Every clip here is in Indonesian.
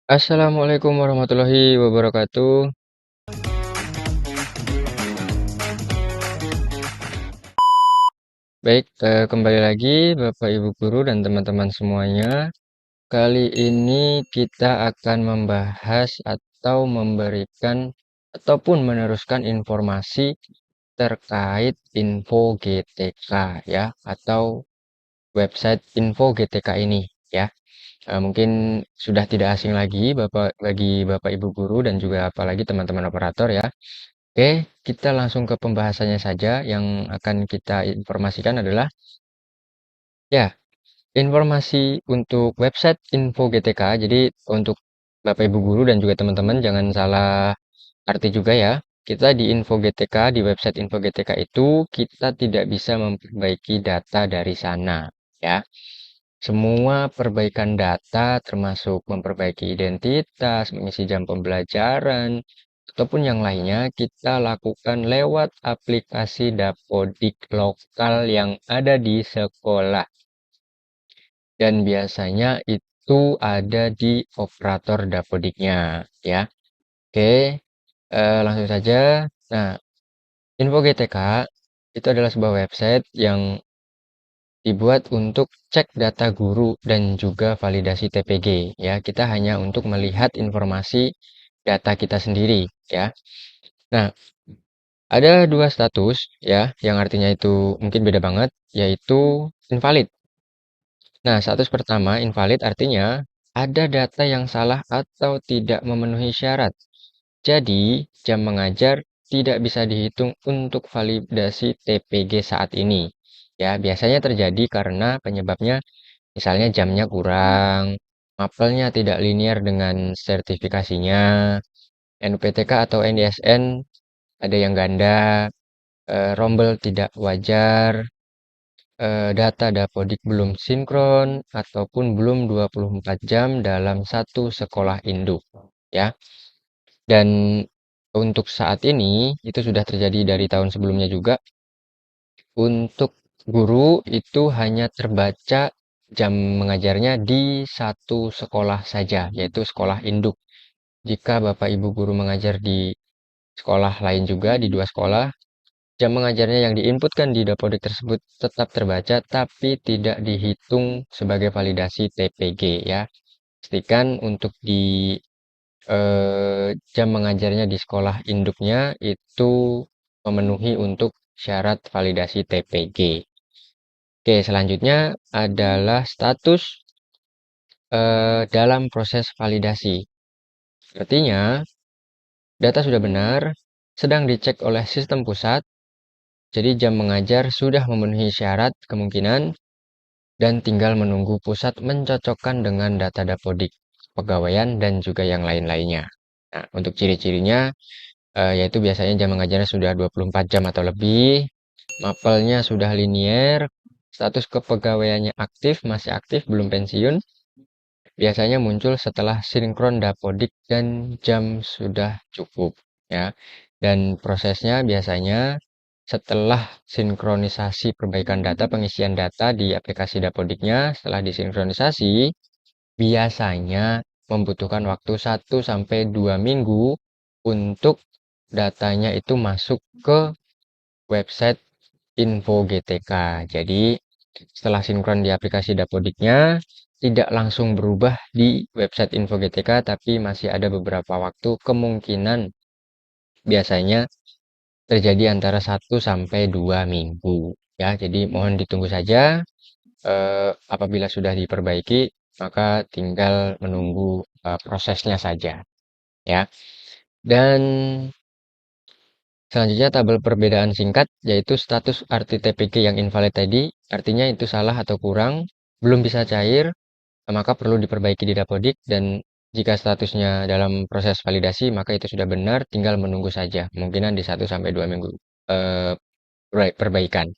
Assalamualaikum warahmatullahi wabarakatuh. Baik, kembali lagi Bapak Ibu guru dan teman-teman semuanya. Kali ini kita akan membahas atau memberikan ataupun meneruskan informasi terkait info GTK ya atau website info GTK ini ya. Mungkin sudah tidak asing lagi bagi Bapak Ibu guru dan juga apalagi teman-teman operator ya. Oke, kita langsung ke pembahasannya saja. Yang akan kita informasikan adalah, ya, informasi untuk website Info GTK. Jadi, untuk Bapak Ibu guru dan juga teman-teman jangan salah arti juga ya. Kita di Info GTK, di website Info GTK itu, kita tidak bisa memperbaiki data dari sana, ya. Semua perbaikan data termasuk memperbaiki identitas, mengisi jam pembelajaran, ataupun yang lainnya kita lakukan lewat aplikasi Dapodik lokal yang ada di sekolah. Dan biasanya itu ada di operator Dapodiknya, ya. Oke, langsung saja. Nah, Info GTK itu adalah sebuah website yang dibuat untuk cek data guru dan juga validasi TPG ya. Kita hanya untuk melihat informasi data kita sendiri ya. Nah, ada dua status ya yang artinya itu mungkin beda banget yaitu invalid. Nah, status pertama invalid artinya ada data yang salah atau tidak memenuhi syarat. Jadi, jam mengajar tidak bisa dihitung untuk validasi TPG saat ini. Ya, biasanya terjadi karena penyebabnya misalnya jamnya kurang, mapelnya tidak linear dengan sertifikasinya, NUPTK atau NISN ada yang ganda, rombel tidak wajar, data Dapodik belum sinkron, ataupun belum 24 jam dalam satu sekolah induk. Ya, dan untuk saat ini, itu sudah terjadi dari tahun sebelumnya juga, untuk guru itu hanya terbaca jam mengajarnya di satu sekolah saja, yaitu sekolah induk. Jika Bapak Ibu guru mengajar di sekolah lain juga, di dua sekolah, jam mengajarnya yang diinputkan di Dapodik tersebut tetap terbaca, tapi tidak dihitung sebagai validasi TPG ya. Pastikan untuk di jam mengajarnya di sekolah induknya itu memenuhi untuk syarat validasi TPG. Oke, selanjutnya adalah status dalam proses validasi. Artinya, data sudah benar, sedang dicek oleh sistem pusat, jadi jam mengajar sudah memenuhi syarat kemungkinan dan tinggal menunggu pusat mencocokkan dengan data Dapodik, pegawaian, dan juga yang lain-lainnya. Nah, untuk ciri-cirinya, yaitu biasanya jam mengajarnya sudah 24 jam atau lebih, mapelnya sudah linier, status kepegawaiannya aktif, masih aktif, belum pensiun, biasanya muncul setelah sinkron Dapodik dan jam sudah cukup ya. Dan prosesnya biasanya setelah sinkronisasi perbaikan data, pengisian data di aplikasi Dapodiknya setelah disinkronisasi biasanya membutuhkan waktu 1 sampai 2 minggu untuk datanya itu masuk ke website Info GTK. Jadi setelah sinkron di aplikasi Dapodiknya, tidak langsung berubah di website Info GTK, tapi masih ada beberapa waktu kemungkinan biasanya terjadi antara 1 sampai 2 minggu. Ya, jadi mohon ditunggu saja. Apabila sudah diperbaiki, maka tinggal menunggu prosesnya saja. Ya, dan selanjutnya tabel perbedaan singkat yaitu status arti TPG yang invalid tadi, artinya itu salah atau kurang, belum bisa cair, maka perlu diperbaiki di Dapodik dan jika statusnya dalam proses validasi maka itu sudah benar, tinggal menunggu saja, kemungkinan di 1 sampai 2 minggu eh, perbaikan.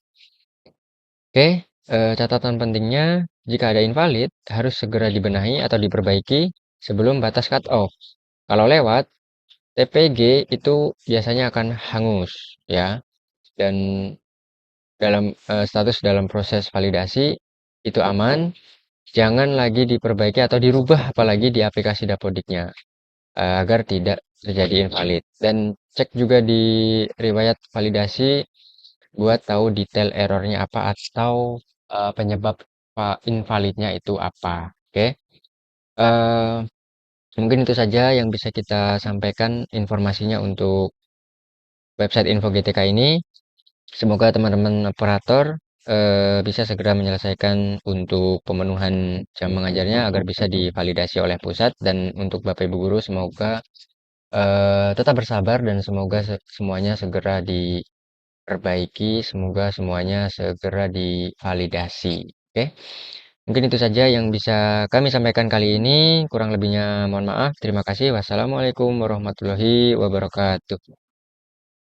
Oke, catatan pentingnya jika ada invalid harus segera dibenahi atau diperbaiki sebelum batas cut off. Kalau lewat, TPG itu biasanya akan hangus ya. Dan dalam status dalam proses validasi itu aman, jangan lagi diperbaiki atau dirubah apalagi di aplikasi Dapodiknya agar tidak terjadi invalid. Dan cek juga di riwayat validasi buat tahu detail errornya apa atau penyebab invalidnya itu apa. Oke. Eh, Mungkin itu saja yang bisa kita sampaikan informasinya untuk website Info GTK ini. Semoga teman-teman operator bisa segera menyelesaikan untuk pemenuhan jam mengajarnya agar bisa divalidasi oleh pusat, dan untuk Bapak Ibu guru semoga tetap bersabar dan semoga semuanya segera diperbaiki, semoga semuanya segera divalidasi. Oke. Mungkin itu saja yang bisa kami sampaikan kali ini. Kurang lebihnya mohon maaf. Terima kasih. Wassalamualaikum warahmatullahi wabarakatuh.